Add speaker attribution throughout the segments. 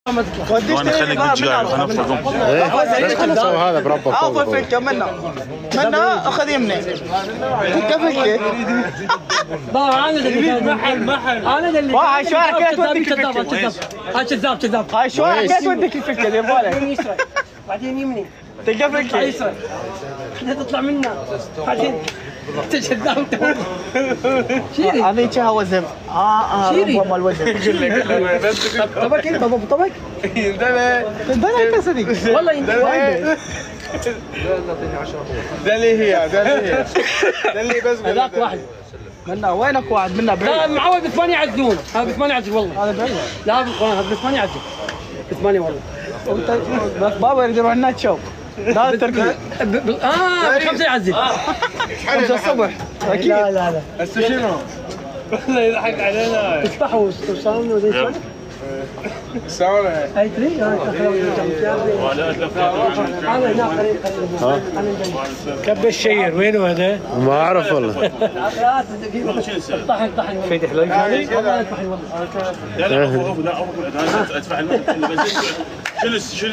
Speaker 1: وانا خليك بالجاي خلينا نفرقهم.
Speaker 2: بس خلنا نسوي هذا بربك.
Speaker 3: افضل فكه منا اخذ يمني فكه
Speaker 4: انا اللي
Speaker 3: واحد شوارع كيف توديك
Speaker 4: كذاب
Speaker 3: هاي شوارع كيف توديك الفكه دي بالك
Speaker 4: بعدين يمني
Speaker 3: تلقى فكه
Speaker 4: يسرى تطلع منا بعدين تجذب شيري
Speaker 3: هذيك وزن
Speaker 4: شيري
Speaker 3: ربما الوزن
Speaker 4: طبك انت طبك
Speaker 3: ده كسدي
Speaker 4: والله انت
Speaker 3: ده اللي هي ده اللي بس
Speaker 4: هذاك واحد
Speaker 3: منا وينك واحد منا بعيد
Speaker 4: لا معود بثمانية يعزون هذا بثمانية يعزك والله
Speaker 3: هذا بعيد
Speaker 4: لا هذا بثمانية يعزك بثمانية والله
Speaker 3: بس بابا يريد يروح هناك تشوف لا التركيز
Speaker 4: بخمسة يعزك
Speaker 3: 5 الصبح اكيد
Speaker 4: لا
Speaker 3: هسه شنو؟
Speaker 1: والله يضحك علينا.
Speaker 4: تفتحوا وصلنا وزي شو
Speaker 3: ساونا
Speaker 4: هاي تري هاي انا هنا قريب كب الشير وينه هذا؟
Speaker 2: ما اعرف والله.
Speaker 4: طحن
Speaker 3: في حلو يعني
Speaker 1: لا لا ادفع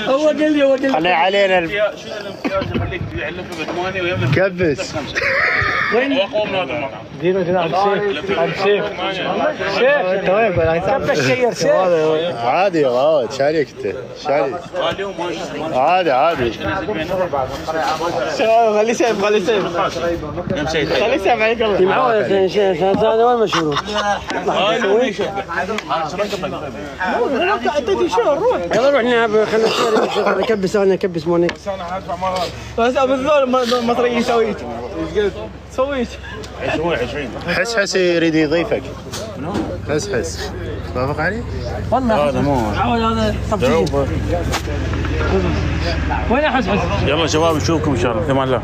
Speaker 4: هو قال لي
Speaker 2: خلي علينا
Speaker 1: شنو الامتياز اللي يخليك يعلفه ب8 ويملك
Speaker 2: كبس.
Speaker 1: وين؟ واقوى من هذا المطعم.
Speaker 3: دينو كذا عبد سيف انت وين كب الشير سيف
Speaker 2: عادي يا ولد شاريك انت شاريك.
Speaker 1: اليوم ما
Speaker 2: عادي.
Speaker 3: خليه سيف خليه سيف عليك الله
Speaker 4: معود هذا وين مشهور
Speaker 3: اعطيتي شو روح
Speaker 4: يلا روح نلعب خلينا نكبس انا اكبس مونيك
Speaker 3: بس ابو الذول مصري يسويك سويت
Speaker 1: 20
Speaker 2: حس يريد يضيفك. حس توافق علي؟
Speaker 4: والله
Speaker 1: هذا مو
Speaker 4: معود هذا طبيعي وين احس
Speaker 1: يلا شباب نشوفكم ان شاء الله في امان الله.